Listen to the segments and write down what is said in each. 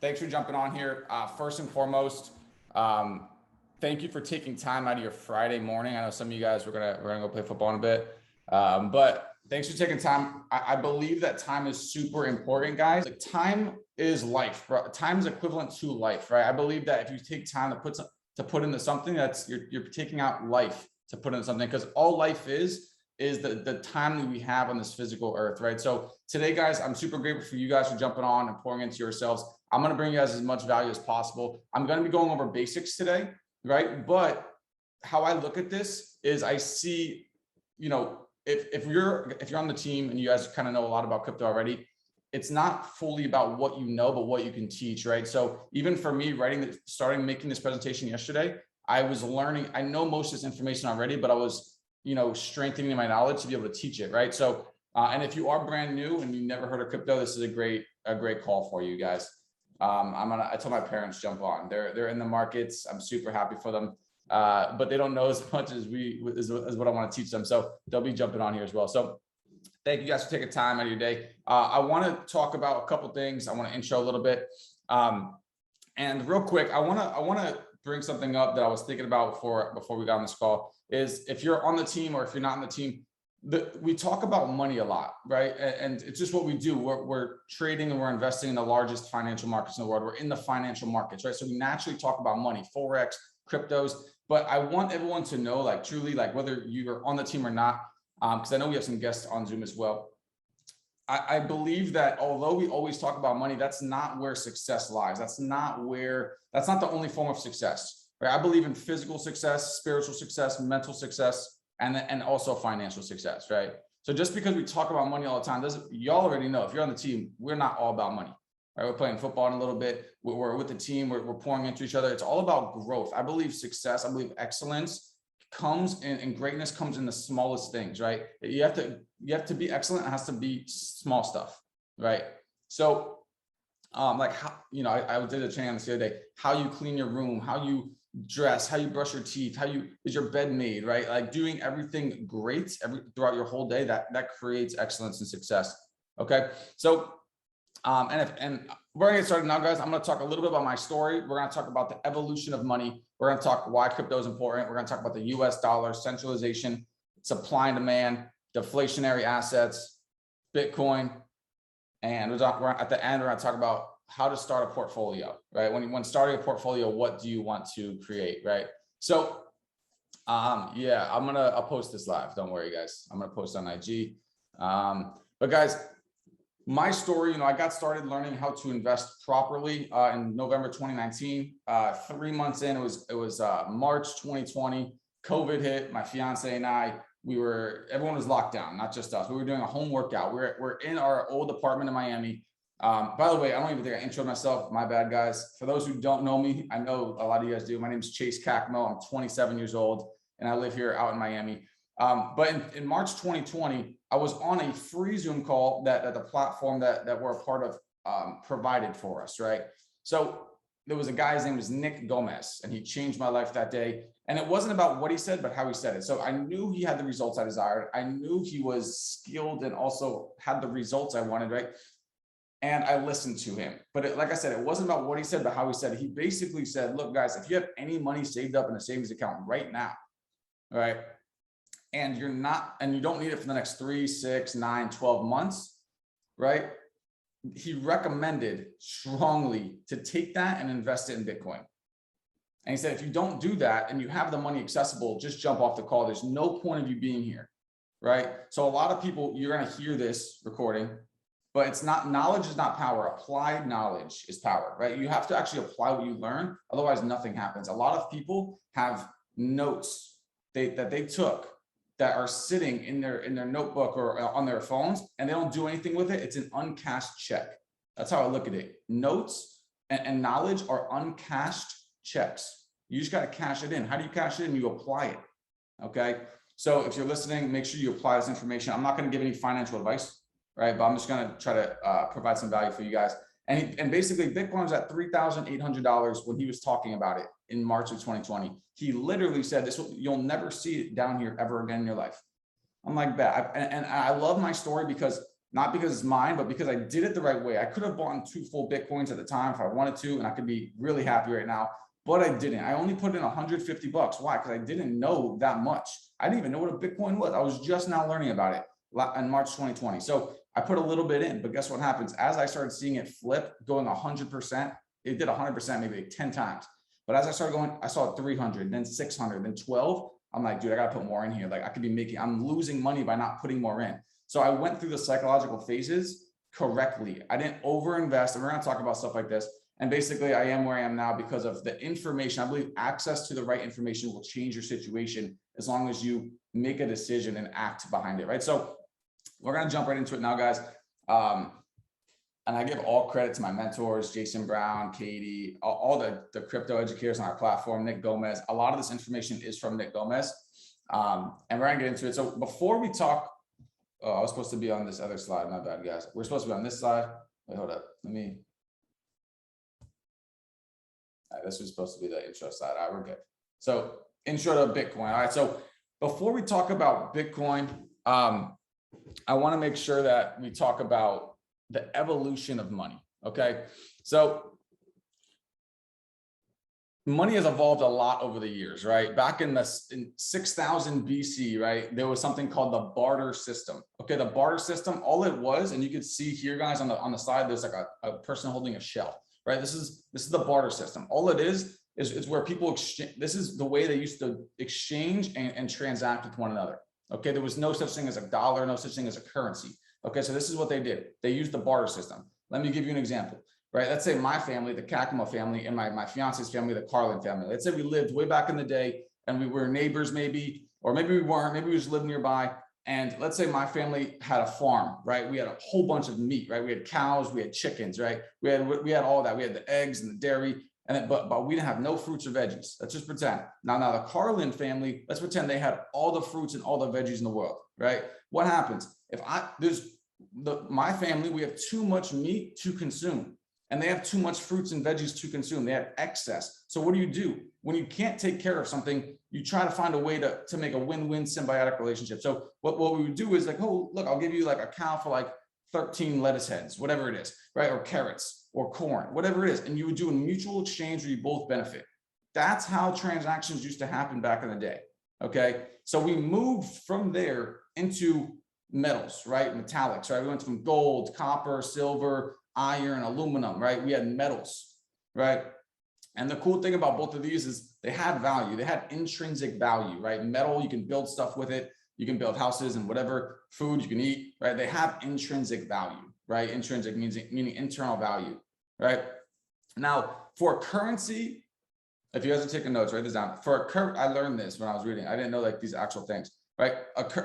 Thanks for jumping on here. First and foremost, thank you for taking time out of your Friday morning. I know some of you guys we're gonna go play football in a bit, but thanks for taking time. I believe that time is super important, guys. Like, time is life, bro. Time is equivalent to life, right? I believe that if you take time to put into something, that's you're taking out life to put into something, because all life is the time that we have on this physical earth, right? So today, guys, I'm super grateful for you guys for jumping on and pouring into yourselves. I'm going to bring you guys as much value as possible. I'm going to be going over basics today, right? But how I look at this is I see, you know, if you're on the team and you guys kind of know a lot about crypto already, it's not fully about what you know, but what you can teach, right? So even for me, starting making this presentation yesterday, I was learning. I know most of this information already, but I was, you know, strengthening my knowledge to be able to teach it, right? So, and if you are brand new and you never heard of crypto, this is a great call for you guys. I told my parents jump on. They're in the markets. I'm super happy for them, but they don't know as much as what I want to teach them. So they'll be jumping on here as well. So thank you guys for taking time out of your day. I want to talk about a couple things. I want to intro a little bit, and real quick, I want to bring something up that I was thinking about before we got on this call. Is if you're on the team or if you're not on the team, we talk about money a lot, right? And it's just what we do. We're trading and we're investing in the largest financial markets in the world. We're in the financial markets, right? So we naturally talk about money, Forex, cryptos. But I want everyone to know, like, truly, like, whether you're on the team or not, because I know we have some guests on Zoom as well. I believe that although we always talk about money, that's not where success lies. That's not the only form of success, right? I believe in physical success, spiritual success, mental success, and also financial success, right? So just because we talk about money all the time, y'all already know, if you're on the team, we're not all about money, right? We're playing football in a little bit. We're with the team. We're pouring into each other. It's all about growth. I believe success, I believe excellence comes in, and greatness comes in the smallest things, right? You have to be excellent. It has to be small stuff, right? So, like, how, you know, I did a training on this the other day, how you clean your room, how you dress, how you brush your teeth, is your bed made, right? Like, doing everything great throughout your whole day, that creates excellence and success. Okay. So, and we're gonna get started now, guys. I'm going to talk a little bit about my story. We're going to talk about the evolution of money. We're going to talk why crypto is important. We're going to talk about the US dollar, centralization, supply and demand, deflationary assets, Bitcoin. And we're at the end, we're going to talk about how to start a portfolio, right? When starting a portfolio, what do you want to create, right? So, yeah, I'll post this live. Don't worry, guys. I'm going to post on IG. But guys, my story, you know, I got started learning how to invest properly in November 2019. 3 months in, it was March 2020. COVID hit. My fiance and I, everyone was locked down, not just us. We were doing a home workout. We're in our old apartment in Miami. By the way, I don't even think I introed myself. My bad, guys. For those who don't know me, I know a lot of you guys do. My name is Chase Cacmo. I'm 27 years old, and I live here out in Miami. But in March 2020, I was on a free Zoom call that the platform that we're a part of provided for us, right? So there was a guy, his name was Nick Gomez, and he changed my life that day. And it wasn't about what he said, but how he said it. So I knew he had the results I desired. I knew he was skilled and also had the results I wanted, right? And I listened to him. But like I said, it wasn't about what he said, but how he said it. He basically said, look, guys, if you have any money saved up in a savings account right now, all right, and you don't need it for the next 3, 6, 9, 12 months, right? He recommended strongly to take that and invest it in Bitcoin. And he said, if you don't do that and you have the money accessible, just jump off the call. There's no point of you being here, right? So a lot of people, you're going to hear this recording, but it's not, knowledge is not power. Applied knowledge is power, right? You have to actually apply what you learn. Otherwise, nothing happens. A lot of people have notes that they took that are sitting in their notebook or on their phones, and they don't do anything with it. It's an uncashed check. That's how I look at it. Notes and knowledge are uncashed checks. You just got to cash it in. How do you cash it in? You apply it. Okay. So if you're listening, make sure you apply this information. I'm not going to give any financial advice, right? But I'm just going to try to provide some value for you guys. And basically, Bitcoin was at $3,800 when he was talking about it in March of 2020. He literally said, you'll never see it down here ever again in your life. I'm like, bet. And I love my story because not because it's mine, but because I did it the right way. I could have bought 2 full Bitcoins at the time if I wanted to, and I could be really happy right now, but I didn't. I only put in 150 bucks. Why? Because I didn't know that much. I didn't even know what a Bitcoin was. I was just now learning about it in March 2020. So I put a little bit in, but guess what happens? As I started seeing it flip, going 100%, it did 100% maybe like 10 times. But as I started going, I saw 300, then 600, then 12. I'm like, dude, I got to put more in here. Like I could be making, I'm losing money by not putting more in. So I went through the psychological phases correctly. I didn't overinvest. And we're going to talk about stuff like this. And basically I am where I am now because of the information. I believe access to the right information will change your situation as long as you make a decision and act behind it, right? So we're going to jump right into it now, guys. And I give all credit to my mentors, Jason Brown, Katie, all the crypto educators on our platform, Nick Gomez. A lot of this information is from Nick Gomez. And we're going to get into it. So before we talk, I was supposed to be on this other slide. My bad, guys. We're supposed to be on this slide. Wait, hold up. Let me. All right, this was supposed to be the intro slide. All right, we're good. So intro to Bitcoin. All right. So before we talk about Bitcoin, I want to make sure that we talk about the evolution of money. Okay. So money has evolved a lot over the years, right? Back in 6000 BC, right, there was something called the barter system. Okay, the barter system, all it was, and you can see here, guys, on the side, there's like a person holding a shell, right? This is the barter system. All it is where people exchange. This is the way they used to exchange and transact with one another. Okay, there was no such thing as a dollar, no such thing as a currency. Okay, so this is what they did. They used the barter system. Let me give you an example. Right, let's say my family, the Kakuma family, and my fiance's family, the Carlin family. Let's say we lived way back in the day and we were neighbors maybe, or maybe we weren't, maybe we just lived nearby. And let's say my family had a farm, right? We had a whole bunch of meat, right? We had cows, we had chickens, right? We had all that. We had the eggs and the dairy, and then, but we didn't have no fruits or veggies. Let's just pretend. Now the Carlin family, let's pretend they had all the fruits and all the veggies in the world, right? What happens if my family, we have too much meat to consume? And they have too much fruits and veggies to consume. They have excess. So what do? When you can't take care of something, you try to find a way to make a win-win symbiotic relationship. So what we would do is like, oh, look, I'll give you like a cow for like 13 lettuce heads, whatever it is, right? Or carrots or corn, whatever it is. And you would do a mutual exchange where you both benefit. That's how transactions used to happen back in the day. Okay. So we moved from there into metals, right? Metallics, right? We went from gold, copper, silver, iron, aluminum, right? We had metals, right? And the cool thing about both of these is they had value. They had intrinsic value, right? Metal, you can build stuff with it. You can build houses and whatever food you can eat, right? They have intrinsic value, right? Intrinsic meaning internal value, right? Now, for currency, if you guys are taking notes, write this down. I learned this when I was reading. I didn't know like these actual things, right?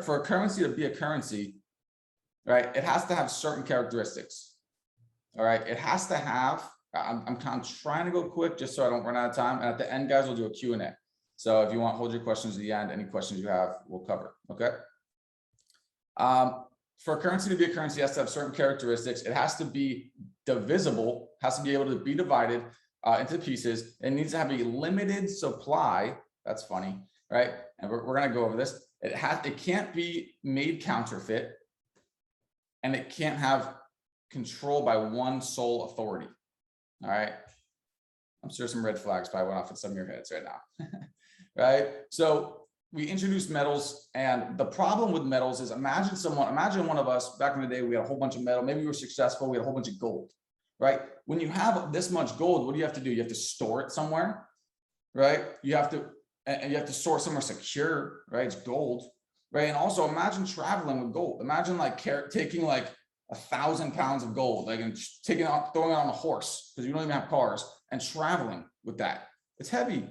For a currency to be a currency, right? It has to have certain characteristics. All right, it has to have, I'm kind of trying to go quick just so I don't run out of time. And at the end, guys, we'll do a Q&A. So if you want, hold your questions to the end. Any questions you have, we'll cover, okay? For a currency to be a currency, it has to have certain characteristics. It has to be divisible, has to be able to be divided into pieces. It needs to have a limited supply. That's funny, right? And we're going to go over this. It can't be made counterfeit, and it can't have control by one sole authority. All right. I'm sure some red flags probably went off in some of your heads right now. Right. So we introduced metals, and the problem with metals is imagine one of us back in the day, we had a whole bunch of metal. Maybe we were successful. We had a whole bunch of gold, right? When you have this much gold, what do you have to do? You have to store it somewhere, right? You have to store it somewhere secure, right? It's gold, right? And also imagine traveling with gold. Imagine like taking like 1,000 pounds of gold, like and throwing it on a horse because you don't even have cars, and traveling with that. It's heavy,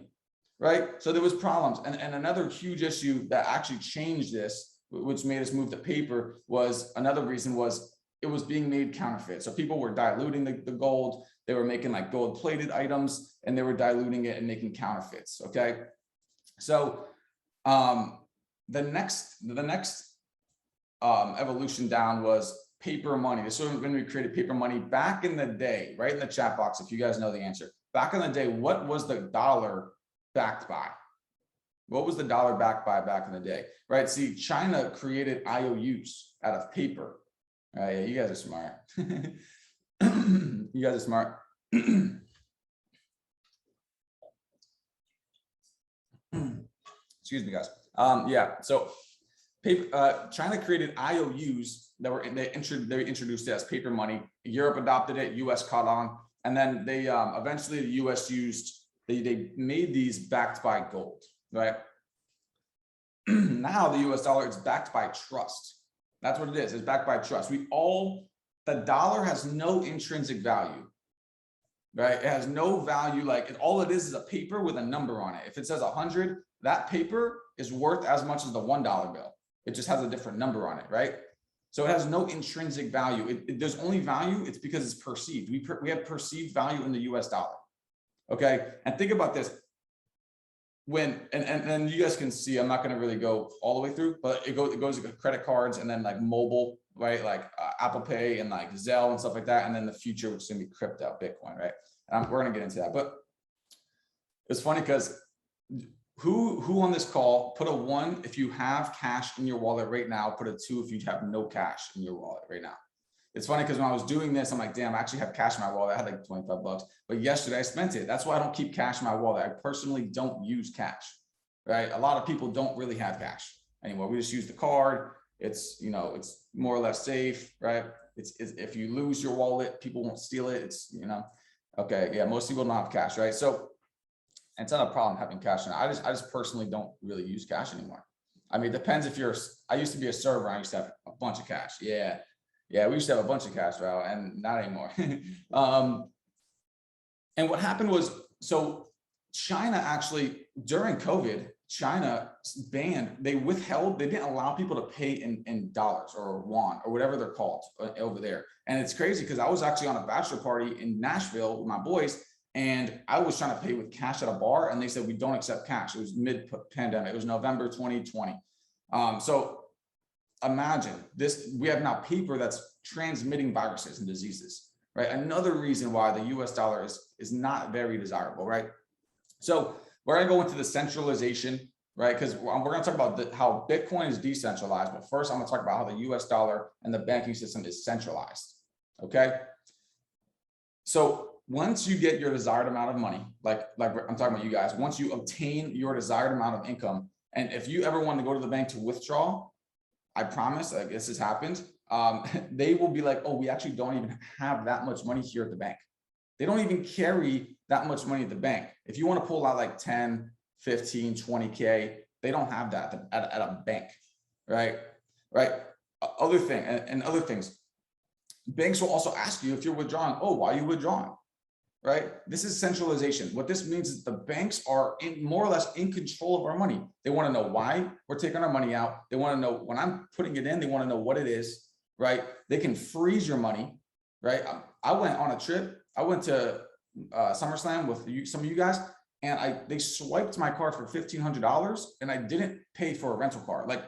right? So there was problems. And another huge issue that actually changed this, which made us move to paper, was another reason was it was being made counterfeit. So people were diluting the gold. They were making like gold plated items, and they were diluting it and making counterfeits. Okay. So the next evolution down was paper money. This is when we created paper money back in the day. Right in the chat box if you guys know the answer. Back in the day, what was the dollar backed by? What was the dollar backed by back in the day? Right? See, China created IOUs out of paper. All right, yeah, you guys are smart. You guys are smart. Excuse me, guys. Yeah, so China created IOUs that were they introduced it as paper money. Europe adopted it. US caught on, and then they eventually the US used they made these backed by gold, right? Now the US dollar is backed by trust. That's what it is. It's backed by trust. The dollar has no intrinsic value, right? It has no value. Like all it is a paper with a number on it. If it says 100, that paper is worth as much as the $1 bill. It just has a different number on it, right? So it has no intrinsic value. There's only value. It's because it's perceived. We have perceived value in the US dollar. Okay. And think about this. And you guys can see, I'm not going to really go all the way through, but it goes to credit cards and then like mobile, right? Like Apple Pay and like Zelle and stuff like that. And then the future, which is going to be crypto, Bitcoin, right? And we're going to get into that. But it's funny because who on this call put a 1 if you have cash in your wallet right now, put a 2 if you have no cash in your wallet right now. It's funny because when I was doing this, I'm like, damn, I actually have cash in my wallet. I had like 25 bucks, but yesterday I spent it. That's why I don't keep cash in my wallet. I personally don't use cash, right? A lot of people don't really have cash anymore. We just use the card. It's, you know, it's more or less safe, right? It's if you lose your wallet, people won't steal it. It's, you know, okay. Yeah. Most people don't have cash, right? So it's not a problem having cash. I just personally don't really use cash anymore. I mean, it depends if I used to be a server. I used to have a bunch of cash. Yeah. Yeah, we used to have a bunch of cash, Val, and not anymore. And what happened was, so China actually, during COVID, China they didn't allow people to pay in dollars or yuan or whatever they're called over there. And it's crazy because I was actually on a bachelor party in Nashville with my boys, and I was trying to pay with cash at a bar, and they said, we don't accept cash. It was mid-pandemic. It was November 2020. So imagine this, we have now paper that's transmitting viruses and diseases, right? Another reason why the US dollar is not very desirable, right? So we're going to go into the centralization, right? Because we're going to talk about how Bitcoin is decentralized, but first I'm going to talk about how the US dollar and the banking system is centralized, okay? So once you get your desired amount of money, like I'm talking about you guys, once you obtain your desired amount of income, and if you ever want to go to the bank to withdraw, I promise, I guess this happened. They will be like, oh, we actually don't even have that much money here at the bank. They don't even carry that much money at the bank. If you want to pull out like 10, 15, 20K, they don't have that at a bank, right? Right. Other thing, and other things, banks will also ask you if you're withdrawing, oh, why are you withdrawing? Right? This is centralization. What this means is the banks are more or less in control of our money. They want to know why we're taking our money out. They want to know when I'm putting it in, they want to know what it is, right? They can freeze your money, right? I went on a trip. I went to SummerSlam with some of you guys, and they swiped my card for $1,500, and I didn't pay for a rental car. Like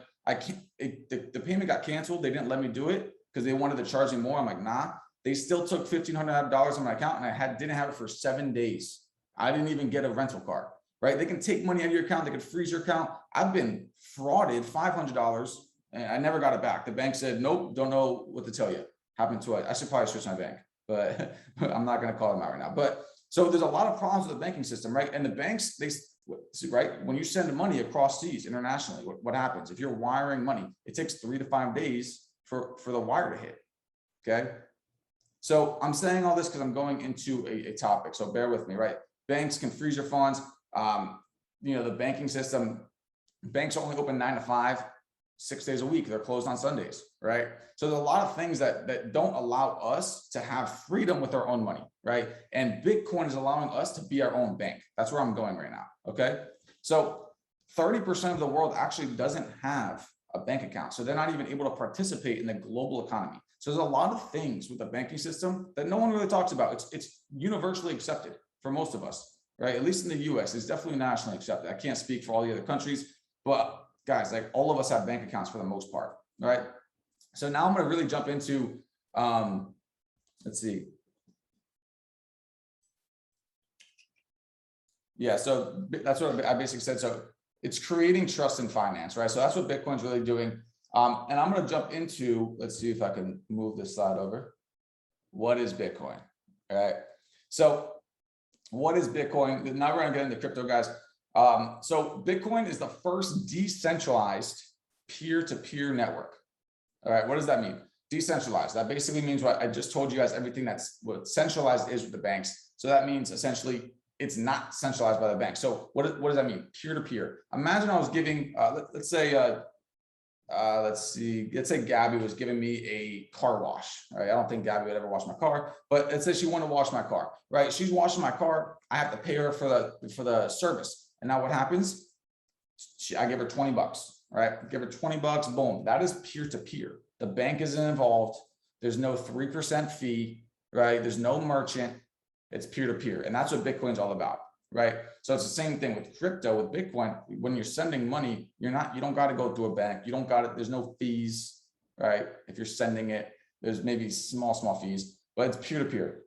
the payment got canceled. They didn't let me do it because they wanted to charge me more. I'm like, nah. They still took $1,500 on my account, and I didn't have it for 7 days. I didn't even get a rental car, right? They can take money out of your account. They can freeze your account. I've been frauded $500, and I never got it back. The bank said, nope, don't know what to tell you. Happened to it. I should probably switch my bank, but I'm not going to call them out right now. But so there's a lot of problems with the banking system, right? And the banks, right, when you send money across seas internationally, what happens? If you're wiring money, it takes 3 to 5 days for the wire to hit, okay? So I'm saying all this because I'm going into a topic. So bear with me, right? Banks can freeze your funds. You know, the banking system, banks are only open 9 to 5, 6 days a week. They're closed on Sundays, right? So there's a lot of things that don't allow us to have freedom with our own money, right? And Bitcoin is allowing us to be our own bank. That's where I'm going right now, okay? So 30% of the world actually doesn't have a bank account. So they're not even able to participate in the global economy. So there's a lot of things with the banking system that no one really talks about. It's universally accepted for most of us, right? At least in the US, it's definitely nationally accepted. I can't speak for all the other countries, but guys, like all of us have bank accounts for the most part, right? So now I'm going to really jump into, let's see. Yeah, so that's what I basically said. So it's creating trust in finance, right? So that's what Bitcoin's really doing. And I'm going to jump into, let's see if I can move this slide over. What is Bitcoin? All right. So what is Bitcoin? Now we're going to get into crypto, guys. So Bitcoin is the first decentralized peer-to-peer network. All right. What does that mean? Decentralized. That basically means what I just told you guys, everything that's what centralized is with the banks. So that means essentially it's not centralized by the bank. So what does that mean? Peer-to-peer. Imagine I was giving, let's say Gabby was giving me a car wash, right? I don't think Gabby would ever wash my car, but let's say she wanted to wash my car, right? She's washing my car. I have to pay her for the service. And now what happens? I give her 20 bucks, right? Give her 20 bucks, boom. That is peer-to-peer. The bank isn't involved. There's no 3% fee, right? There's no merchant. It's peer-to-peer. And that's what Bitcoin's all about, right? So it's the same thing with crypto, with Bitcoin. When you're sending money, you don't got to go through a bank. You don't got it. There's no fees, right? If you're sending it, there's maybe small fees, but it's peer-to-peer.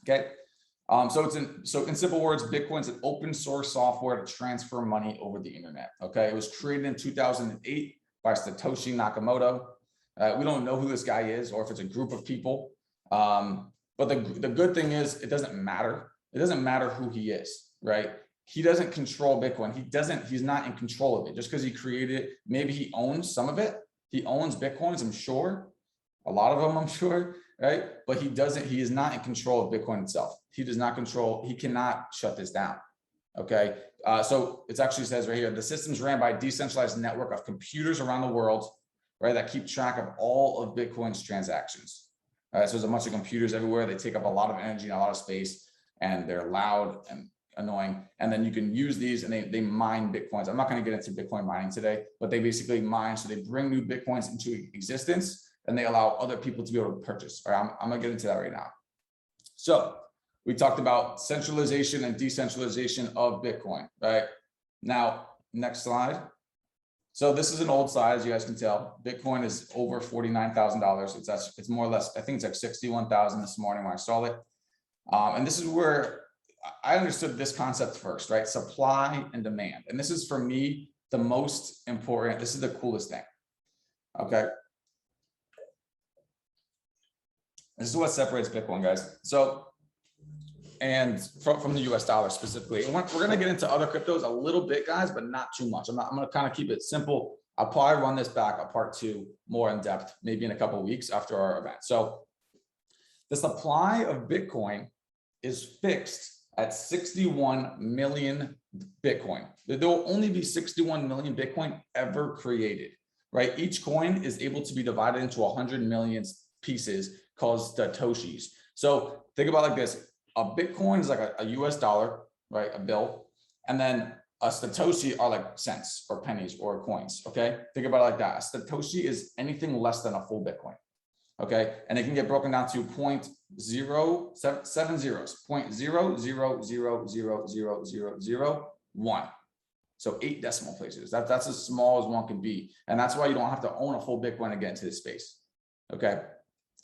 Okay. So in simple words, Bitcoin's an open source software to transfer money over the internet. Okay. It was created in 2008 by Satoshi Nakamoto. We don't know who this guy is or if it's a group of people. But the good thing is it doesn't matter. It doesn't matter who he is, right? He doesn't control Bitcoin. He's not in control of it. Just because he created it, maybe he owns some of it. He owns Bitcoins, I'm sure. A lot of them, I'm sure, right? But he is not in control of Bitcoin itself. He cannot shut this down, okay? So it actually says right here, the system's ran by a decentralized network of computers around the world, right, that keep track of all of Bitcoin's transactions. All right, so there's a bunch of computers everywhere. They take up a lot of energy and a lot of space, and they're loud and annoying. And then you can use these, and they mine Bitcoins. I'm not going to get into Bitcoin mining today, but they basically mine. So they bring new Bitcoins into existence, and they allow other people to be able to purchase. All right, I'm going to get into that right now. So we talked about centralization and decentralization of Bitcoin, right? Now, next slide. So this is an old slide, as you guys can tell. Bitcoin is over $49,000. It's more or less, I think it's like 61,000 this morning when I saw it. And this is where I understood this concept first, right? Supply and demand. And this is, for me, the most important. This is the coolest thing, okay? This is what separates Bitcoin, guys. So, and from the US dollar specifically. And we're going to get into other cryptos a little bit, guys, but not too much. I'm going to kind of keep it simple. I'll probably run this back a part 2 more in depth, maybe in a couple of weeks after our event. So the supply of Bitcoin is fixed at 61 million Bitcoin. There will only be 61 million Bitcoin ever created, right? Each coin is able to be divided into 100 million pieces called Satoshis. So think about it like this. A Bitcoin is like a US dollar, right? A bill. And then a Satoshi are like cents or pennies or coins, okay? Think about it like that. A Satoshi is anything less than a full Bitcoin, okay? And it can get broken down to 0.07 zeros, 0.00000001. So 8 decimal places. That's as small as one can be. And that's why you don't have to own a full Bitcoin to get into this space, okay?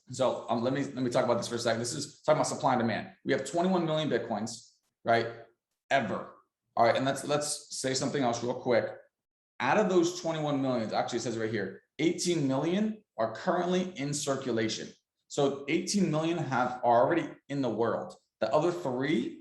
So let me talk about this for a second. This is talking about supply and demand. We have 21 million Bitcoins, right? Ever. All right. And let's say something else real quick. Out of those 21 million, actually it says right here, 18 million are currently in circulation. So 18 million are already in the world. The other 3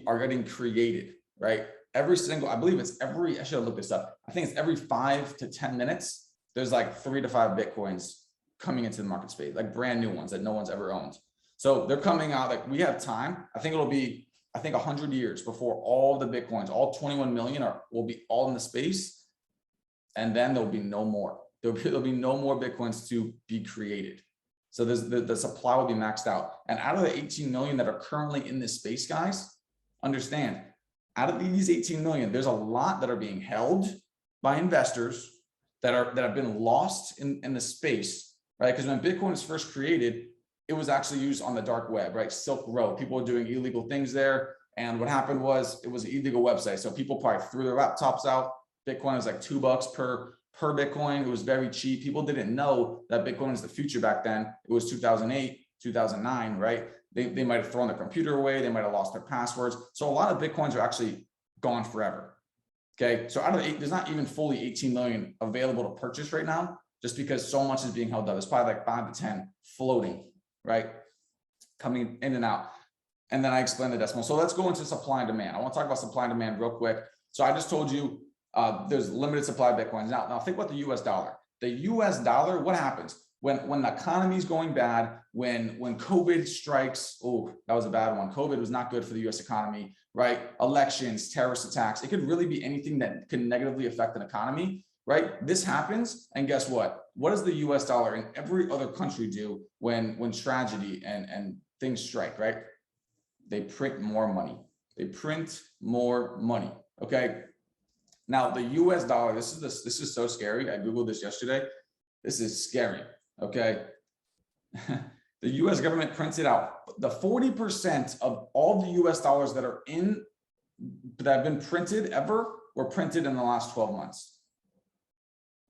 are getting created, right? I believe it's I should have looked this up. I think it's every 5 to 10 minutes, there's like 3 to 5 Bitcoins coming into the market space, like brand new ones that no one's ever owned. So they're coming out, like we have time. I think it'll be, 100 years before all the Bitcoins, all 21 million will be all in the space. And then there'll be no more. There'll be no more Bitcoins to be created. So the supply will be maxed out. And out of the 18 million that are currently in this space, guys, understand, out of these 18 million, there's a lot that are being held by investors that have been lost in the space. Right? Because when Bitcoin was first created, it was actually used on the dark web, right? Silk Road. People were doing illegal things there. And what happened was it was an illegal website. So people probably threw their laptops out. Bitcoin was like $2 per Bitcoin. It was very cheap. People didn't know that Bitcoin is the future back then. It was 2008, 2009, right? They might have thrown their computer away. They might have lost their passwords. So a lot of Bitcoins are actually gone forever. Okay. So out of there's not even fully 18 million available to purchase right now. just because so much is being held up. It's probably like 5 to 10 floating, right? Coming in and out. And then I explained the decimal. So let's go into supply and demand. I want to talk about supply and demand real quick. So I just told you there's limited supply of Bitcoins. Now think about the US dollar. The US dollar, what happens? When the economy is going bad, when COVID strikes, oh, that was a bad one. COVID was not good for the US economy, right? Elections, terrorist attacks. It could really be anything that can negatively affect an economy, right? This happens, and guess what? What does the US dollar and every other country do when tragedy and things strike, right? They print more money. They print more money. Okay. Now the US dollar, this is so scary. I Googled this yesterday. This is scary. Okay. The US government printed out the 40% of all the US dollars that have been printed ever were printed in the last 12 months.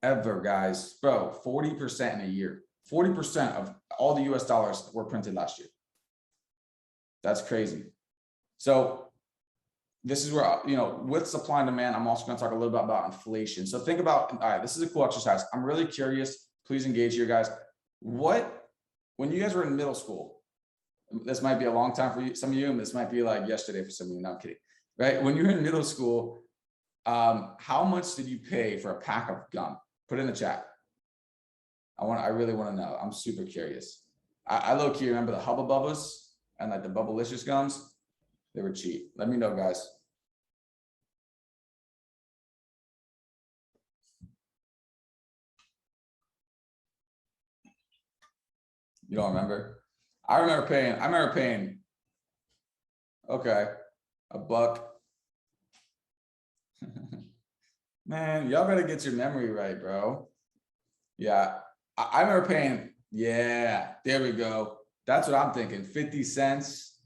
Ever, guys. Bro, 40% in a year. 40% of all the US dollars were printed last year. That's crazy. So this is where, with supply and demand, I'm also going to talk a little bit about inflation. So think about, all right, this is a cool exercise. I'm really curious. Please engage here, guys. When you guys were in middle school, this might be a long time for you, some of you, and this might be like yesterday for some of you. No, I'm kidding. Right? When you were in middle school, how much did you pay for a pack of gum? Put it in the chat. I really want to know. I'm super curious. I low-key remember the Hubba Bubbas and like the Bubblicious gums. They were cheap. Let me know, guys. You don't remember? I remember paying, okay, $1. Man, y'all better get your memory right, bro. Yeah, I remember paying, yeah, there we go. That's what I'm thinking, 50 cents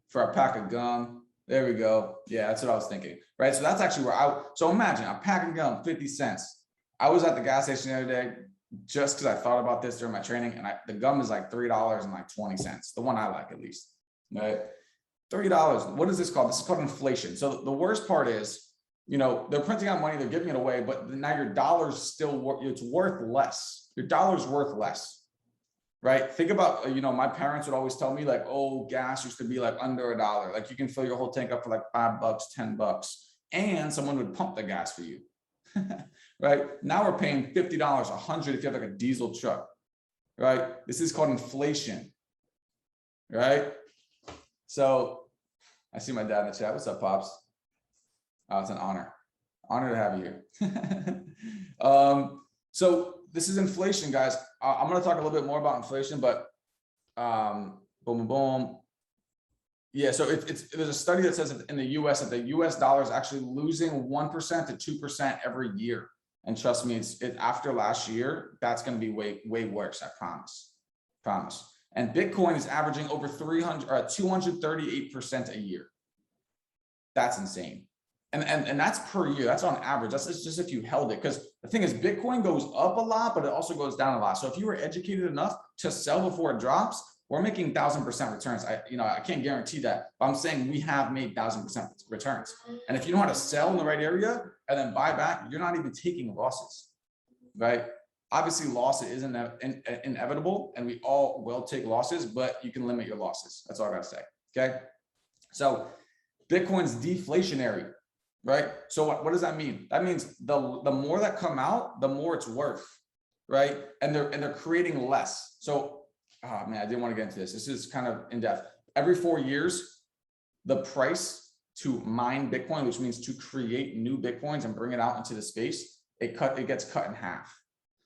for a pack of gum. There we go. Yeah, that's what I was thinking, right? So that's actually where so imagine a pack of gum, 50 cents. I was at the gas station the other day just because I thought about this during my training, and the gum is like $3.20, the one I like at least, right? $3. What is this called? This is called inflation. So the worst part is, they're printing out money, they're giving it away, but now your dollar's still it's worth less. Your dollar's worth less. Right? Think about, my parents would always tell me like, oh, gas used to be like under $1. Like you can fill your whole tank up for like $5, $10, and someone would pump the gas for you. Right? Now we're paying $50, $100 if you have like a diesel truck. Right? This is called inflation. Right? So I see my dad in the chat. What's up, Pops? Oh, it's an honor. Honor to have you here. So this is inflation, guys. I'm going to talk a little bit more about inflation, but boom, boom, boom. Yeah, so there's a study that says that in the US that the US dollar is actually losing 1% to 2% every year. And trust me, after last year, that's going to be way worse. I promise. And Bitcoin is averaging over 238% a year. That's insane. And that's per year. That's on average. That's just if you held it. Because the thing is, Bitcoin goes up a lot, but it also goes down a lot. So if you were educated enough to sell before it drops, we're making 1,000% returns. I can't guarantee that, but I'm saying we have made 1,000% returns. And if you know how to sell in the right area and then buy back, you're not even taking losses, right? Obviously, loss is inevitable, and we all will take losses, but you can limit your losses. That's all I gotta say. Okay. So Bitcoin's deflationary. Right? So what does that mean? That means the more that come out, the more it's worth, right? And they're creating less. So, oh man, I didn't want to get into this. This is kind of in depth. Every 4 years, the price to mine Bitcoin, which means to create new Bitcoins and bring it out into the space, it gets cut in half.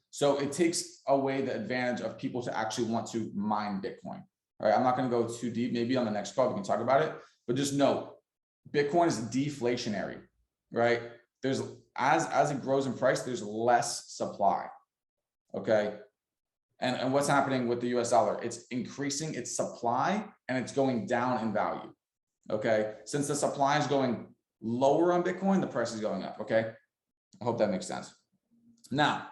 So it takes away the advantage of people to actually want to mine Bitcoin. All right, I'm not going to go too deep. Maybe on the next call we can talk about it, but just know Bitcoin is deflationary. Right? There's as it grows in price, there's less supply. Okay. And what's happening with the US dollar? It's increasing its supply and it's going down in value. Okay. Since the supply is going lower on Bitcoin, the price is going up. Okay. I hope that makes sense. Now,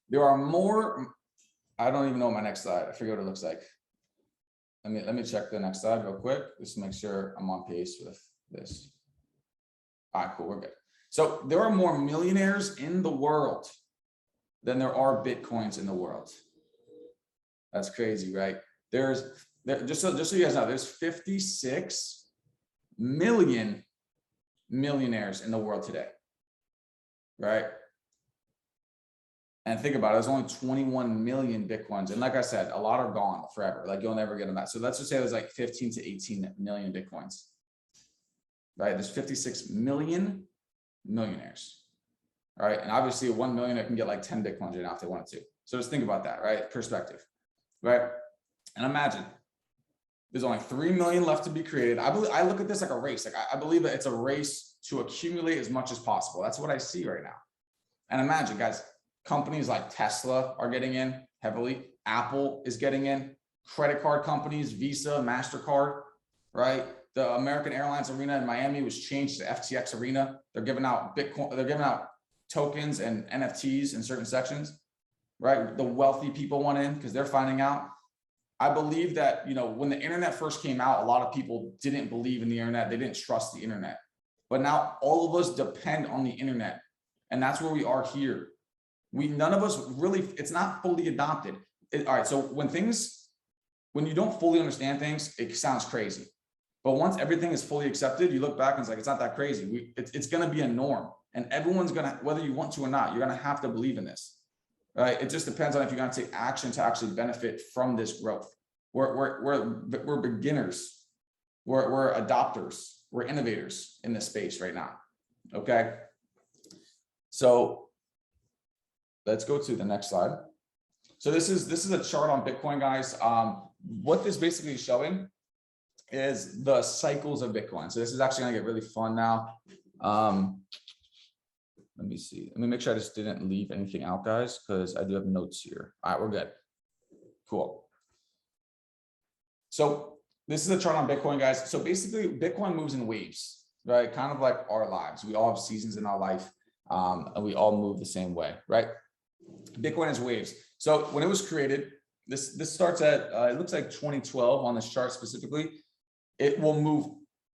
there are more. I don't even know my next slide. I forget what it looks like. Let me check the next slide real quick, just to make sure I'm on pace with this. All right, cool, we're good. So there are more millionaires in the world than there are Bitcoins in the world. That's crazy, right? Just so you guys know, there's 56 million millionaires in the world today, right? And think about it, there's only 21 million Bitcoins. And like I said, a lot are gone forever. Like you'll never get them back. So let's just say there's like 15 to 18 million Bitcoins, right? There's 56 million millionaires, right? And obviously 1 millionaire can get like 10 Bitcoins right now if they wanted to. So just think about that, right? Perspective, right? And imagine there's only 3 million left to be created. I look at this like a race. Like I believe that it's a race to accumulate as much as possible. That's what I see right now. And imagine, guys, companies like Tesla are getting in heavily. Apple is getting in. Credit card companies, Visa, MasterCard, right? The American Airlines arena in Miami was changed to FTX arena. They're giving out Bitcoin. They're giving out tokens and NFTs in certain sections, right? The wealthy people want in because they're finding out. I believe that, you know, when the internet first came out, a lot of people didn't believe in the internet. They didn't trust the internet. But now all of us depend on the internet. And that's where we are here. None of us really, it's not fully adopted. All right, so when you don't fully understand things, it sounds crazy. But once everything is fully accepted, you look back and it's like, it's not that crazy. It's going to be a norm. And everyone's going to, whether you want to or not, you're going to have to believe in this. Right? It just depends on if you're going to take action to actually benefit from this growth. We're beginners. We're adopters. We're innovators in this space right now. Okay. So let's go to the next slide. So this is a chart on Bitcoin, guys. What this basically is showing is the cycles of Bitcoin. So this is actually going to get really fun now. Let me see. Let me make sure I just didn't leave anything out, guys, because I do have notes here. All right, we're good. Cool. So this is a chart on Bitcoin, guys. So basically, Bitcoin moves in waves, right? Kind of like our lives. We all have seasons in our life, and we all move the same way, right? Bitcoin is waves. So when it was created, this starts at, it looks like 2012 on this chart specifically. It will move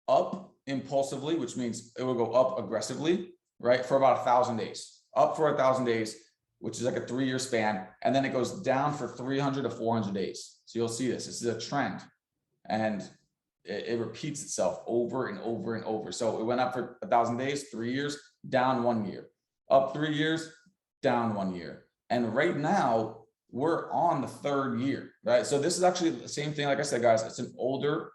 up impulsively, which means it will go up aggressively, right? For about 1,000 days, up for 1,000 days, which is like a 3-year span. And then it goes down for 300 to 400 days. So you'll see this is a trend, and it repeats itself over and over and over. So it went up for 1,000 days, 3 years, down 1 year, up 3 years, down 1 year. And right now we're on the 3rd year, right? So this is actually the same thing. Like I said, guys, it's an older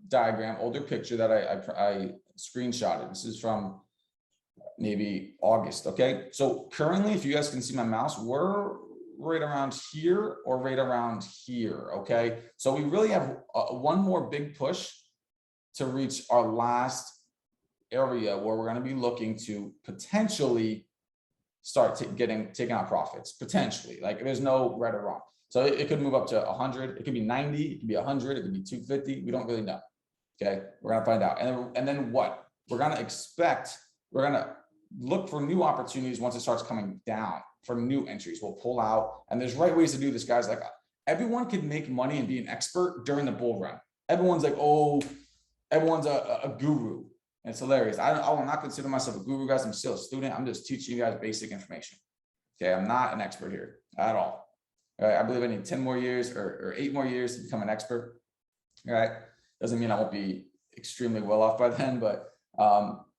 diagram, older picture that I screenshotted. This is from maybe August. Okay. So currently, if you guys can see my mouse, we're right around here or right around here. Okay. So we really have one more big push to reach our last area where we're going to be looking to potentially start taking out profits, potentially. Like there's no right or wrong. So it could move up to 100, it could be 90, it could be 100, it could be 250. We don't really know. Okay. We're going to find out. And then what? We're going to look for new opportunities once it starts coming down for new entries. We'll pull out, and there's right ways to do this, guys. Like everyone could make money and be an expert during the bull run. Everyone's like, oh, everyone's a guru. And it's hilarious. I will not consider myself a guru, guys. I'm still a student. I'm just teaching you guys basic information. Okay. I'm not an expert here at all. All right. I believe I need 10 more years or 8 more years to become an expert. All right. Doesn't mean I won't be extremely well off by then, but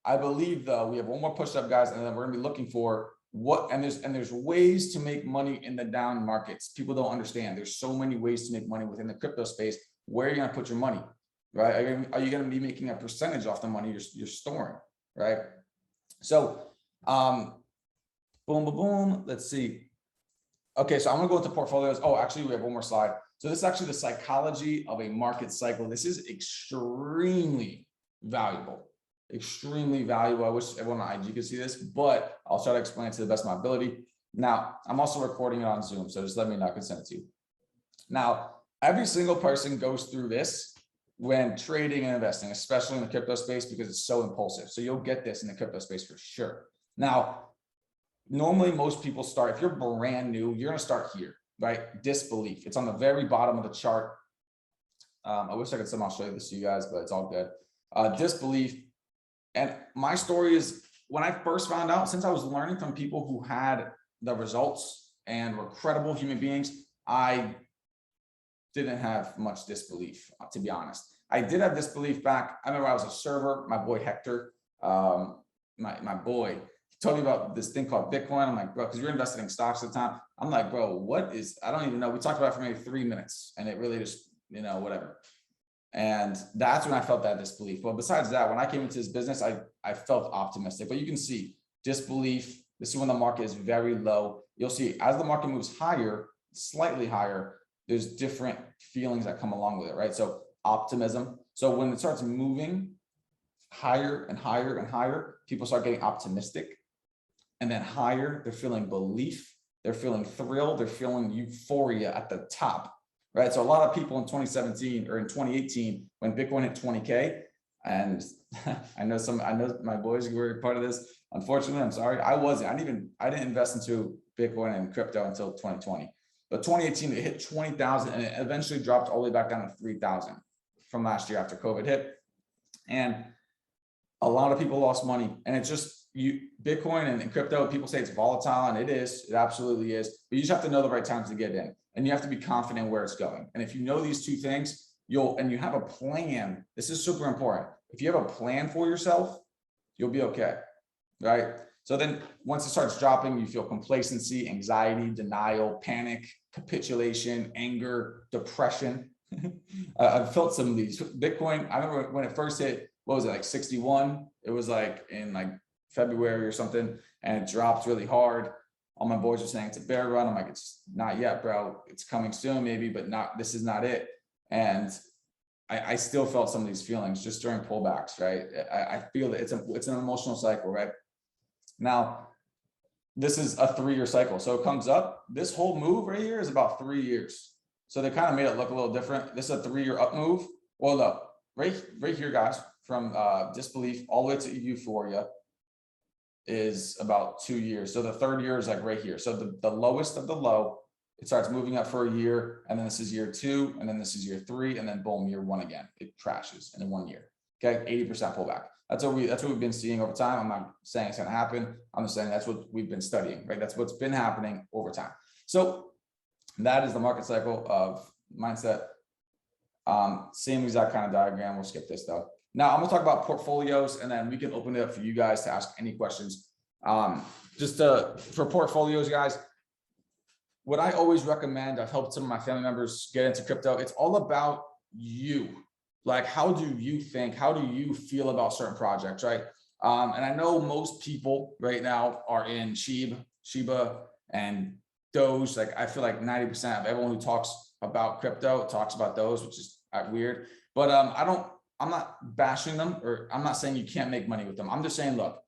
I believe though we have one more push up, guys, and then we're gonna be looking for there's ways to make money in the down markets. People don't understand. There's so many ways to make money within the crypto space. Where are you gonna put your money, right? Are you gonna be making a percentage off the money you're storing, right? So, boom, boom, boom. Let's see. Okay, so I'm gonna go into portfolios. Oh, actually, we have one more slide. So this is actually the psychology of a market cycle. This is extremely valuable. Extremely valuable. I wish everyone on IG could see this, but I'll try to explain it to the best of my ability. Now, I'm also recording it on Zoom, so just let me know. I can send it to you. Now, every single person goes through this when trading and investing, especially in the crypto space, because it's so impulsive. So you'll get this in the crypto space for sure. Now, normally most people start, if you're brand new, you're going to start here, right? Disbelief. It's on the very bottom of the chart. I wish I could somehow show this to you guys, but it's all good. Disbelief. And my story is when I first found out, since I was learning from people who had the results and were credible human beings, I didn't have much disbelief, to be honest. I did have disbelief back. I remember I was a server, my boy Hector, my boy, he told me about this thing called Bitcoin. I'm like, bro, because we were investing in stocks at the time. I'm like, bro, what is, I don't even know. We talked about it for maybe 3 minutes and it really just, you know, whatever. And that's when I felt that disbelief. But besides that, when I came into this business, I felt optimistic. But you can see disbelief. This is when the market is very low. You'll see as the market moves higher, slightly higher, there's different feelings that come along with it, right? So optimism. So when it starts moving higher and higher and higher, people start getting optimistic. And then higher, they're feeling belief, they're feeling thrill, they're feeling euphoria at the top, right? So a lot of people in 2017 or in 2018, when Bitcoin hit 20K, and I know my boys were part of this. Unfortunately, I'm sorry, I didn't invest into Bitcoin and crypto until 2020. But 2018, it hit 20,000 and it eventually dropped all the way back down to 3,000 from last year after COVID hit. And a lot of people lost money. And it's just, Bitcoin and crypto, people say it's volatile, and it absolutely is. But you just have to know the right times to get in, and you have to be confident where it's going. And if you know these two things, and you have a plan, this is super important. If you have a plan for yourself, you'll be okay, right? So then once it starts dropping, you feel complacency, anxiety, denial, panic, capitulation, anger, depression. I've felt some of these. Bitcoin, I remember when it first hit, what was it, like 61? It was like in like February or something, and it dropped really hard. All my boys are saying it's a bear run. I'm like, it's not yet, bro. It's coming soon, maybe, but this is not it. And I still felt some of these feelings just during pullbacks, right? I feel that it's an emotional cycle, right? Now, this is a 3-year cycle. So it comes up, this whole move right here is about 3 years. So they kind of made it look a little different. This is a 3-year up move. Well, no, right here, guys, from disbelief all the way to euphoria is about 2 years. So the 3rd year is like right here. So the lowest of the low, it starts moving up for a year, and then this is year 2, and then this is year 3, and then boom, year 1 again. It crashes in 1 year. Okay, 80% pullback. That's what we've been seeing over time. I'm not saying it's going to happen. I'm just saying that's what we've been studying, right? That's what's been happening over time. So that is the market cycle of mindset. Same exact kind of diagram. We'll skip this though. Now I'm going to talk about portfolios, and then we can open it up for you guys to ask any questions. For portfolios, guys, what I always recommend, I've helped some of my family members get into crypto. It's all about you. Like, how do you think? How do you feel about certain projects, right? And I know most people right now are in Shiba and Doge. Like, I feel like 90% of everyone who talks about crypto talks about those, which is weird. But I'm not bashing them, or I'm not saying you can't make money with them. I'm just saying, look,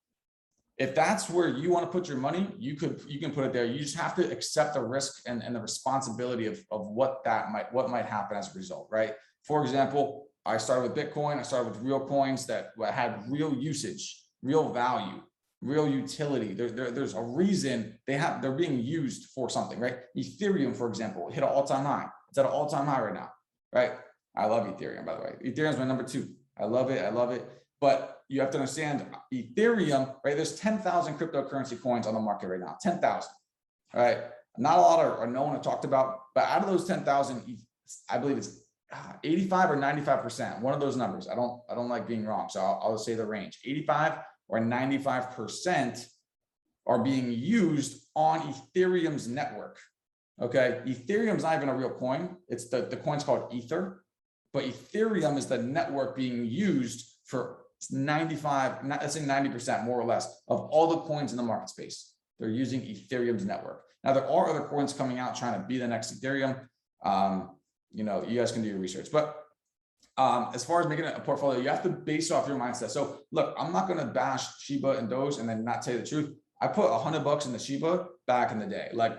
if that's where you want to put your money, you can put it there. You just have to accept the risk and the responsibility of what might happen as a result, right? For example, I started with Bitcoin. I started with real coins that had real usage, real value, real utility. There's a reason they're being used for something, right? Ethereum, for example, hit an all-time high. It's at an all-time high right now, right? I love Ethereum, by the way. Ethereum is my number 2. I love it. But you have to understand Ethereum, right? There's 10,000 cryptocurrency coins on the market right now, 10,000, right? Not a lot are known or talked about, but out of those 10,000, I believe it's 85 or 95%, one of those numbers. I don't like being wrong, so I'll say the range. 85 or 95% are being used on Ethereum's network. Okay, Ethereum's not even a real coin. It's the coin's called Ether, but Ethereum is the network being used for 95, let's say 90% more or less of all the coins in the market space. They're using Ethereum's network. Now there are other coins coming out trying to be the next Ethereum. You know, you guys can do your research, but as far as making a portfolio, you have to base off your mindset. So look, I'm not going to bash Shiba and Doge and then not tell you the truth. I put $100 in the Shiba back in the day. Like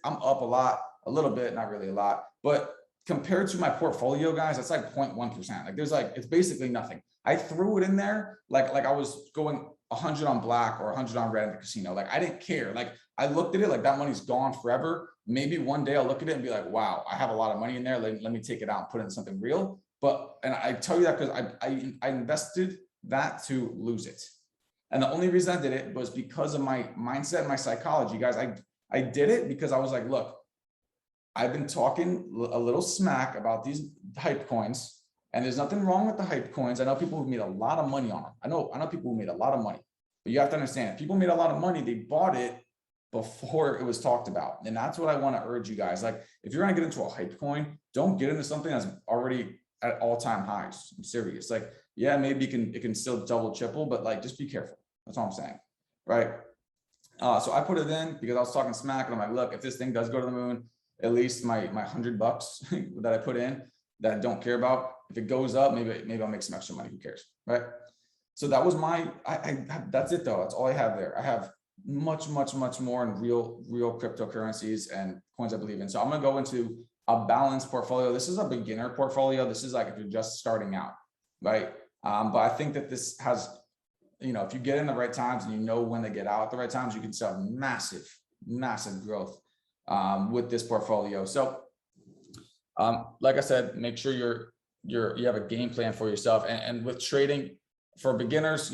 I'm up a little bit, not really a lot, but compared to my portfolio, guys, it's like 0.1%. Like it's basically nothing. I threw it in there like I was going 100 on black or 100 on red at the casino. Like I didn't care. Like I looked at it like that money's gone forever. Maybe one day I'll look at it and be like, wow, I have a lot of money in there. Let me take it out and put it in something real. And I tell you that because I invested that to lose it. And the only reason I did it was because of my mindset and my psychology, guys. I did it because I was like, look, I've been talking a little smack about these hype coins, and there's nothing wrong with the hype coins. I know people who made a lot of money on them. I know people who made a lot of money, but you have to understand, if people made a lot of money, they bought it before it was talked about. And that's what I want to urge you guys. Like, if you're going to get into a hype coin, don't get into something that's already at all-time highs. I'm serious. Like, yeah, maybe it can still double, triple, but like, just be careful. That's all I'm saying. Right. So I put it in because I was talking smack, and I'm like, look, if this thing does go to the moon, at least my $100 that I put in that I don't care about, if it goes up, maybe I'll make some extra money. Who cares, right? So that was that's it though. That's all I have there. I have much more in real cryptocurrencies and coins I believe in. So I'm gonna go into a balanced portfolio. This is a beginner portfolio. This is like if you're just starting out, right? But I think that this has, if you get in the right times and you know when to get out at the right times, you can sell massive growth with this portfolio. So like I said, make sure you have a game plan for yourself. And with trading for beginners,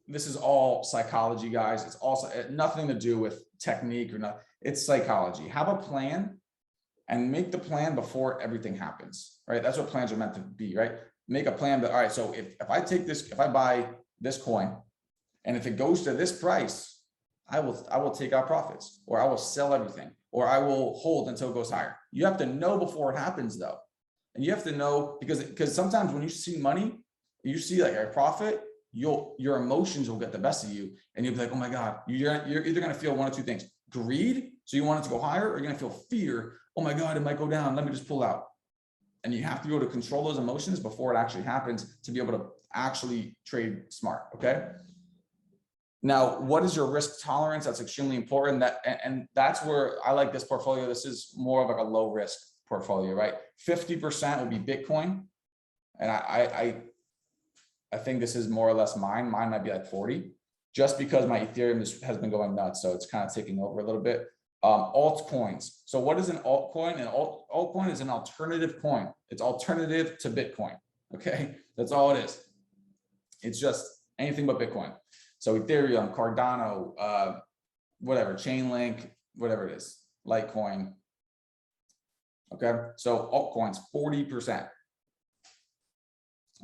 this is all psychology, guys. It's also nothing to do with technique or not. It's psychology. Have a plan and make the plan before everything happens, right? That's what plans are meant to be, right? Make a plan that, all right, so if I buy this coin, and if it goes to this price, I will take out profits, or I will sell everything, or I will hold until it goes higher. You have to know before it happens though. And you have to know because sometimes when you see money, you see like a profit, your emotions will get the best of you, and you'll be like, oh my God, you're either going to feel one of two things: greed, so you want it to go higher, or you're going to feel fear. Oh my God, it might go down. Let me just pull out. And you have to be able to control those emotions before it actually happens to be able to actually trade smart. Okay. Now, what is your risk tolerance? That's extremely important. And that's where I like this portfolio. This is more of like a low risk portfolio, right? 50% will be Bitcoin. And I think this is more or less mine. Mine might be like 40, just because my Ethereum has been going nuts. So it's kind of taking over a little bit. Altcoins. So what is an altcoin? An altcoin is an alternative coin. It's alternative to Bitcoin. Okay. That's all it is. It's just anything but Bitcoin. So Ethereum, Cardano, whatever, Chainlink, whatever it is, Litecoin. Okay, so altcoins, 40%.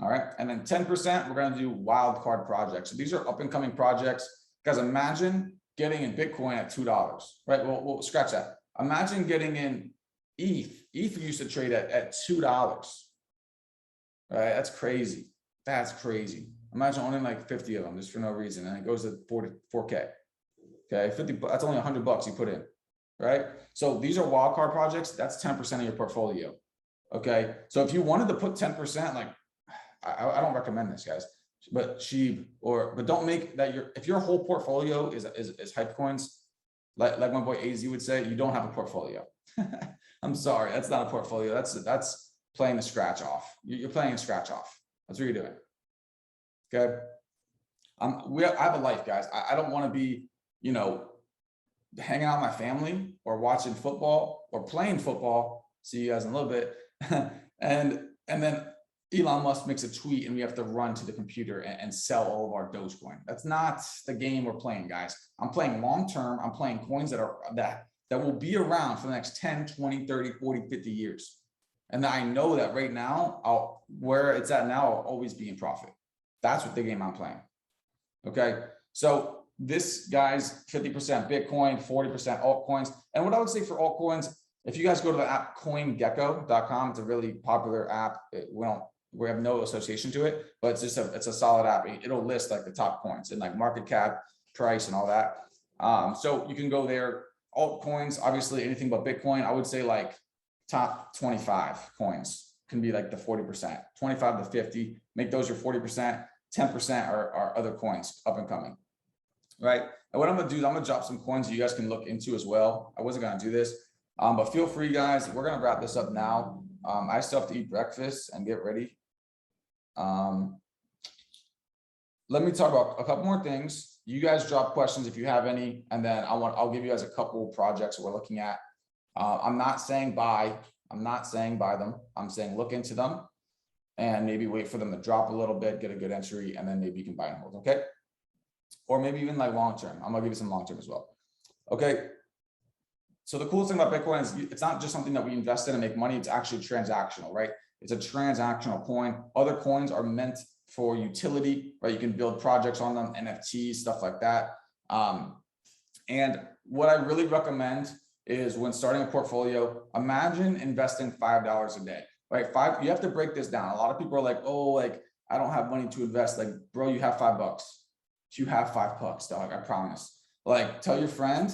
All right, and then 10%, we're going to do wildcard projects. So these are up and coming projects. Guys, imagine getting in Bitcoin at $2, right? We'll scratch that. Imagine getting in ETH. ETH used to trade at $2, right? That's crazy. That's crazy. Imagine owning like 50 of them just for no reason, and it goes to 4K. Okay, 50. That's only $100 you put in, right? So these are wildcard projects. That's 10% of your portfolio. Okay, so if you wanted to put 10%, like I don't recommend this, guys, but don't make that if your whole portfolio is hype coins, like my boy AZ would say, you don't have a portfolio. I'm sorry, that's not a portfolio. That's playing the scratch off. You're playing a scratch off. That's what you're doing. Okay. I have a life, guys. I don't want to be, hanging out with my family or watching football or playing football. See you guys in a little bit. and then Elon Musk makes a tweet and we have to run to the computer and sell all of our Dogecoin. That's not the game we're playing, guys. I'm playing long-term. I'm playing coins that will be around for the next 10, 20, 30, 40, 50 years. And I know that right now, where it's at now, I'll always be in profit. That's what the game I'm playing. Okay. So this guy's 50% Bitcoin, 40% altcoins. And what I would say for altcoins, if you guys go to the app coingecko.com, it's a really popular app. We have no association to it, but it's just it's a solid app. It'll list like the top coins and like market cap, price, and all that. So you can go there. Altcoins, obviously anything but Bitcoin. I would say like top 25 coins can be like the 40%, 25 to 50. Make those your 40%. 10% are other coins up and coming, right? And what I'm gonna do is I'm gonna drop some coins that you guys can look into as well. I wasn't gonna do this, but feel free, guys. We're gonna wrap this up now. I still have to eat breakfast and get ready. Let me talk about a couple more things. You guys drop questions if you have any, and then I'll give you guys a couple projects we're looking at. I'm not saying buy them. I'm saying look into them and maybe wait for them to drop a little bit, get a good entry, and then maybe you can buy and hold, okay? Or maybe even like long-term. I'm gonna give you some long-term as well. Okay, So the coolest thing about Bitcoin is it's not just something that we invest in and make money. It's actually transactional, right? It's a transactional coin. Other coins are meant for utility, right? You can build projects on them, NFTs, stuff like that. And what I really recommend is when starting a portfolio, imagine investing $5 a day, right? You have to break this down. A lot of people are like, oh, like, I don't have money to invest. Like, bro, you have $5. You have $5, dog, I promise. Like, tell your friend,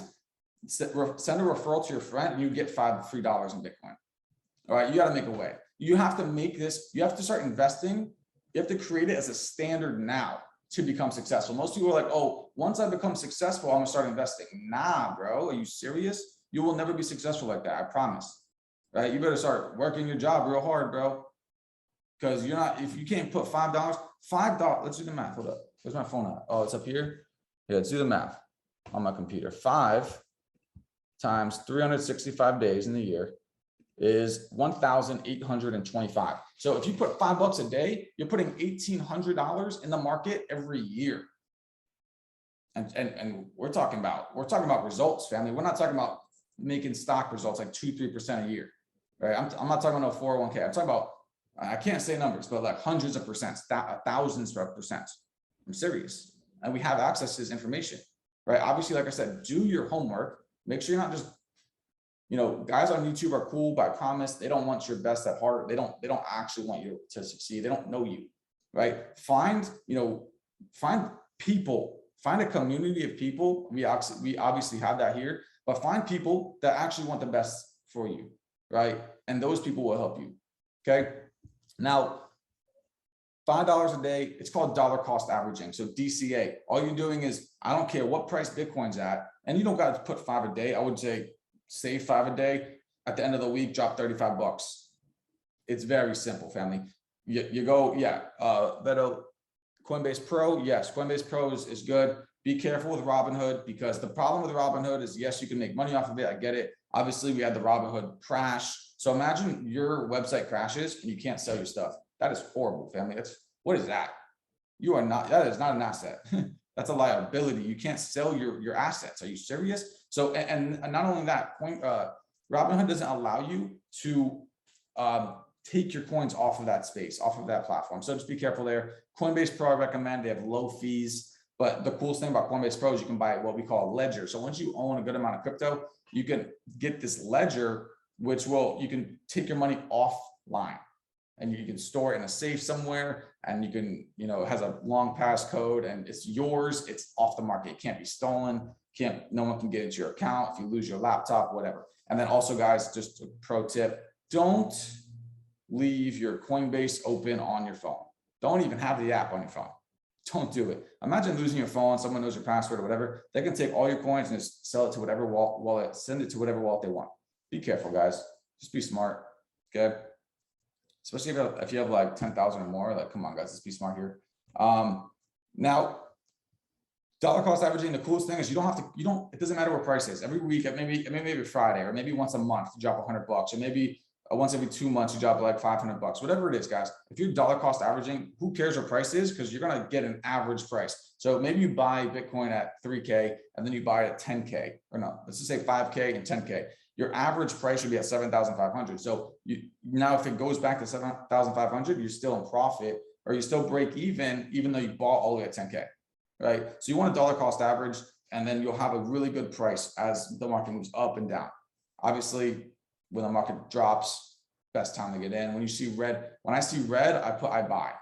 send a referral to your friend, and you get $3 in Bitcoin. All right, you got to make a way. You have to make this, you have to start investing. You have to create it as a standard now to become successful. Most people are like, oh, once I become successful, I'm gonna start investing. Nah, bro, are you serious? You will never be successful like that, I promise. Right? You better start working your job real hard, bro. Because you're not, if you can't put $5, let's do the math. Hold up. Where's my phone at? Oh, it's up here. Yeah, let's do the math on my computer. 5 times 365 days in the year is 1,825. So if you put $5 a day, you're putting $1,800 in the market every year. And we're talking about results, family. We're not talking about making stock results like 2-3% a year, right? I'm not talking about 401k. I'm talking about, I can't say numbers, but like hundreds of percent, thousands of percent. I'm serious. And we have access to this information, right? Obviously, like I said, do your homework. Make sure you're not just, you know, guys on YouTube are cool, but I promise they don't want your best at heart. They don't actually want you to succeed. They don't know you, right? Find people, find a community of people. We obviously have that here, but find people that actually want the best for you, right? And those people will help you. Okay. Now, $5 a day, it's called dollar cost averaging. So DCA, all you're doing is, I don't care what price Bitcoin's at, and you don't got to put 5 a day. I would say save 5 a day. At the end of the week, drop $35. It's very simple, family. You go, yeah, Coinbase Pro, yes, Coinbase Pro is good. Be careful with Robinhood, because the problem with Robinhood is, yes, you can make money off of it. I get it. Obviously, we had the Robinhood crash. So imagine your website crashes and you can't sell your stuff. That is horrible, family. What is that? That is not an asset. That's a liability. You can't sell your assets. Are you serious? So, and not only that, Robinhood doesn't allow you to take your coins off of that space, off of that platform. So just be careful there. Coinbase Pro, I recommend. They have low fees. But the coolest thing about Coinbase Pro is you can buy what we call a ledger. So once you own a good amount of crypto, you can get this ledger, which you can take your money offline and you can store it in a safe somewhere, and you can, it has a long passcode and it's yours. It's off the market. It can't be stolen. No one can get into your account if you lose your laptop, whatever. And then also, guys, just a pro tip, don't leave your Coinbase open on your phone. Don't even have the app on your phone. Don't do it. Imagine losing your phone, someone knows your password or whatever. They can take all your coins and just sell it to whatever wallet, send it to whatever wallet they want. Be careful, guys. Just be smart, okay? Especially if you have like 10,000 or more, like, come on, guys, let's be smart here. Now, dollar cost averaging, the coolest thing is it doesn't matter what price is. Every week, maybe Friday, or maybe once a month, you drop $100, or maybe once every 2 months, you drop like $500, whatever it is, guys. If you're dollar cost averaging, who cares what price is? Because you're going to get an average price. So maybe you buy Bitcoin at 3K and then you buy it at 10K, or no, let's just say 5K and 10K. Your average price should be at 7,500. So now if it goes back to 7,500, you're still in profit, or you still break even though you bought all the way at 10K, right? So you want a dollar cost average, and then you'll have a really good price as the market moves up and down. Obviously, when the market drops, best time to get in. When I see red, I buy.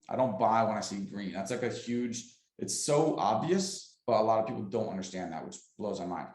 I don't buy when I see green. That's like it's so obvious, but a lot of people don't understand that, which blows my mind.